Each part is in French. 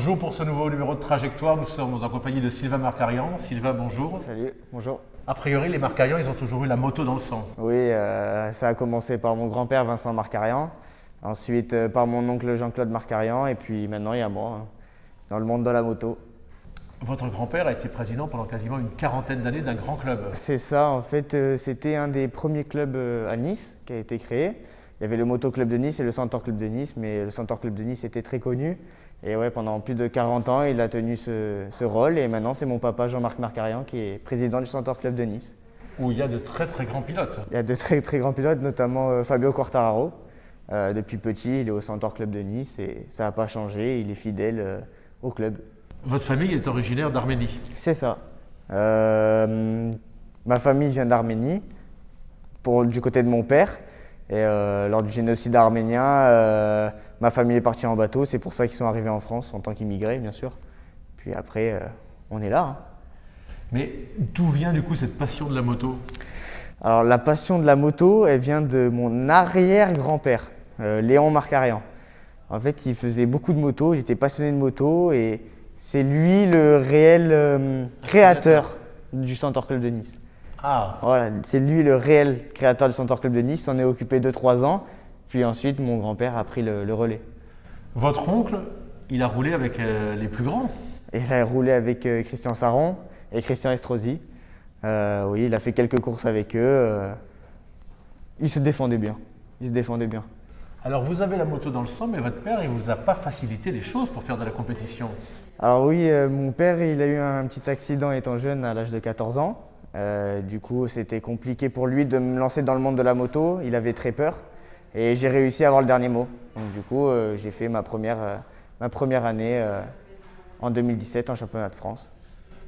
Bonjour pour ce nouveau numéro de Trajectoire. Nous sommes en compagnie de Sylvain Marcarian. Sylvain, bonjour. Salut, bonjour. A priori, les Marcarian, ils ont toujours eu la moto dans le sang. Oui, ça a commencé par mon grand-père Vincent Marcarian, ensuite par mon oncle Jean-Claude Marcarian, et puis maintenant il y a moi, dans le monde de la moto. Votre grand-père a été président pendant quasiment une quarantaine d'années d'un grand club. C'est ça, en fait, c'était un des premiers clubs à Nice qui a été créé. Il y avait le Moto Club de Nice et le Centaure Club de Nice, mais le Centaure Club de Nice était très connu. Et ouais, pendant plus de 40 ans, il a tenu ce rôle. Et maintenant, c'est mon papa Jean-Marc Marcarian qui est président du Centaure Club de Nice. Où il y a de très très grands pilotes. Il y a de très très grands pilotes, notamment Fabio Quartararo. Depuis petit, il est au Centaure Club de Nice et ça n'a pas changé. Il est fidèle au club. Votre famille est originaire d'Arménie. C'est ça. Ma famille vient d'Arménie, du côté de mon père. Et lors du génocide arménien, ma famille est partie en bateau. C'est pour ça qu'ils sont arrivés en France en tant qu'immigrés, bien sûr. Puis après, on est là. Hein. Mais d'où vient du coup cette passion de la moto? Alors la passion de la moto, elle vient de mon arrière-grand-père, Léon Marcarian. En fait, il faisait beaucoup de moto, il était passionné de moto et c'est lui le réel créateur du Centaure Club de Nice. Ah. Voilà, c'est lui le réel créateur du Centaure Club de Nice, il s'en est occupé 2-3 ans, puis ensuite mon grand-père a pris le relais. Votre oncle, il a roulé avec les plus grands? Et il a roulé avec Christian Saron et Christian Estrosi. Oui, il a fait quelques courses avec eux. Il se défendait bien. Alors vous avez la moto dans le sang, mais votre père, il ne vous a pas facilité les choses pour faire de la compétition. Alors oui, mon père, il a eu un petit accident étant jeune à l'âge de 14 ans. Du coup, c'était compliqué pour lui de me lancer dans le monde de la moto. Il avait très peur et j'ai réussi à avoir le dernier mot. Donc du coup, j'ai fait ma première année en 2017 en championnat de France.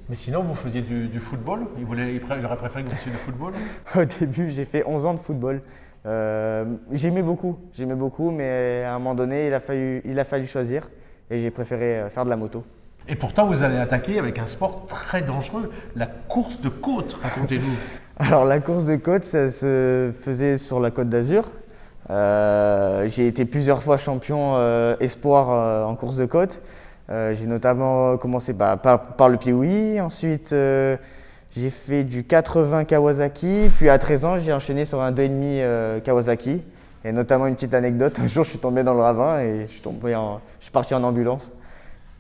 Mais sinon, vous faisiez du football? Il aurait préféré que vous fassiez du football? Au début, j'ai fait 11 ans de football. J'aimais beaucoup, mais à un moment donné, il a fallu choisir et j'ai préféré faire de la moto. Et pourtant, vous allez attaquer avec un sport très dangereux, la course de côte, racontez-nous. Alors la course de côte, ça se faisait sur la Côte d'Azur. J'ai été plusieurs fois champion espoir en course de côte. J'ai notamment commencé par le Piouï, ensuite j'ai fait du 80 Kawasaki, puis à 13 ans j'ai enchaîné sur un 2,5 Kawasaki. Et notamment une petite anecdote, un jour je suis tombé dans le ravin et je suis parti en ambulance.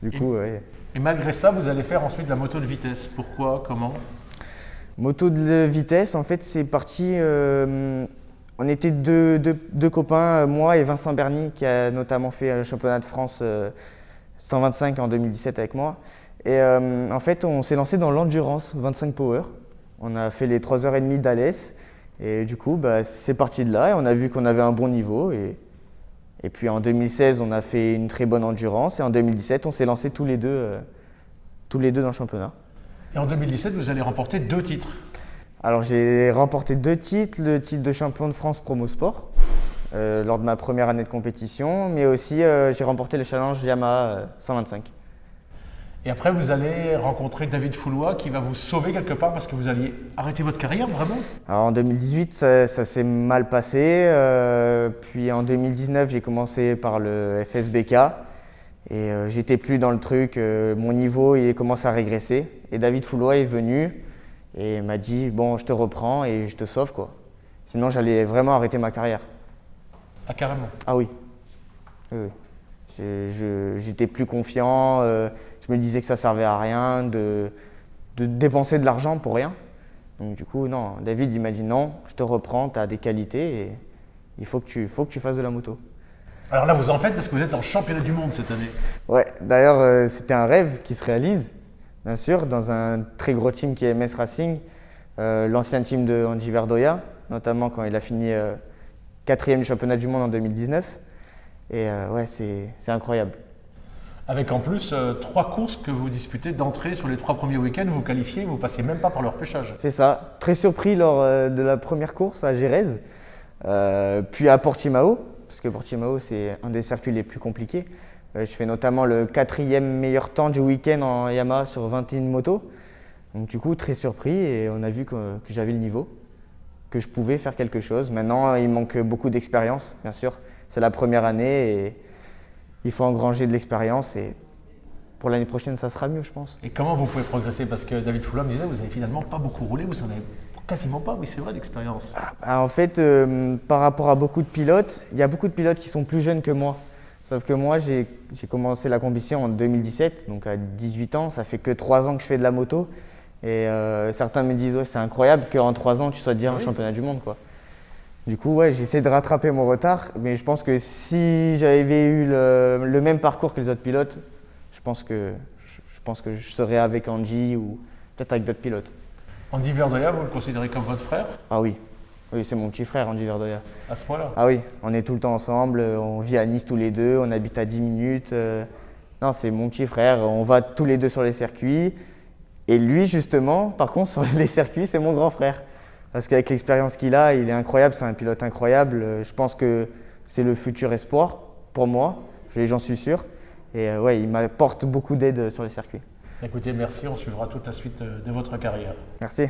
Du coup, ouais. Et malgré ça, vous allez faire ensuite la moto de vitesse. Pourquoi? Comment? Moto de vitesse, en fait, c'est parti. On était deux copains, moi et Vincent Berny, qui a notamment fait le championnat de France 125 en 2017 avec moi. Et en fait, on s'est lancé dans l'endurance 25 Power. On a fait les 3h30 d'Alès. Et du coup, c'est parti de là et on a vu qu'on avait un bon niveau. Et puis en 2016, on a fait une très bonne endurance et en 2017, on s'est lancés tous les deux dans le championnat. Et en 2017, vous allez remporter 2 titres. Alors j'ai remporté 2 titres, le titre de champion de France Promo Sport lors de ma première année de compétition, mais aussi j'ai remporté le challenge Yamaha 125. Et après, vous allez rencontrer David Foulois qui va vous sauver quelque part parce que vous alliez arrêter votre carrière, vraiment? Alors en 2018, ça s'est mal passé. Puis en 2019, j'ai commencé par le FSBK et j'étais plus dans le truc. Mon niveau il commence à régresser. Et David Foulois est venu et m'a dit « Bon, je te reprends et je te sauve, quoi. Sinon, j'allais vraiment arrêter ma carrière. » Ah, carrément? Ah oui. Oui. J'étais plus confiant. Je me disais que ça servait à rien de dépenser de l'argent pour rien. Donc du coup, non, David il m'a dit non, je te reprends, tu as des qualités et il faut que tu fasses de la moto. Alors là, vous en faites parce que vous êtes en championnat du monde cette année. Ouais, d'ailleurs, c'était un rêve qui se réalise, bien sûr, dans un très gros team qui est MS Racing, l'ancien team de Andy Verdoya, notamment quand il a fini 4e du championnat du monde en 2019. Et ouais, c'est incroyable. Avec en plus 3 courses que vous disputez d'entrée sur les 3 premiers week-ends, vous qualifiez, vous ne passez même pas par le repêchage. C'est ça. Très surpris lors de la première course à Jerez, puis à Portimao, parce que Portimao c'est un des circuits les plus compliqués. Je fais notamment le 4e meilleur temps du week-end en Yamaha sur 21 motos. Donc du coup, très surpris et on a vu que j'avais le niveau, que je pouvais faire quelque chose. Maintenant, il manque beaucoup d'expérience, bien sûr. C'est la première année et il faut engranger de l'expérience et pour l'année prochaine, ça sera mieux, je pense. Et comment vous pouvez progresser? Parce que David Foulon me disait, vous avez finalement pas beaucoup roulé, vous en avez quasiment pas, oui c'est vrai, d'expérience. En fait, par rapport à beaucoup de pilotes, il y a beaucoup de pilotes qui sont plus jeunes que moi. Sauf que moi, j'ai commencé la compétition en 2017, donc à 18 ans, ça fait que 3 ans que je fais de la moto. Et certains me disent, ouais, c'est incroyable qu'en 3 ans, tu sois déjà un championnat du monde, quoi. Du coup, ouais, j'essaie de rattraper mon retard, mais je pense que si j'avais eu le même parcours que les autres pilotes, je pense que je serais avec Andy ou peut-être avec d'autres pilotes. Andy Verdoya, vous le considérez comme votre frère? Ah oui, oui, c'est mon petit frère, Andy Verdoya. À ce point-là? Ah oui, on est tout le temps ensemble, on vit à Nice tous les deux, on habite à 10 minutes. Non, c'est mon petit frère, on va tous les deux sur les circuits. Et lui, justement, par contre, sur les circuits, c'est mon grand frère. Parce qu'avec l'expérience qu'il a, il est incroyable, c'est un pilote incroyable. Je pense que c'est le futur espoir pour moi, j'en suis sûr. Et ouais, il m'apporte beaucoup d'aide sur les circuits. Écoutez, merci, on suivra toute la suite de votre carrière. Merci.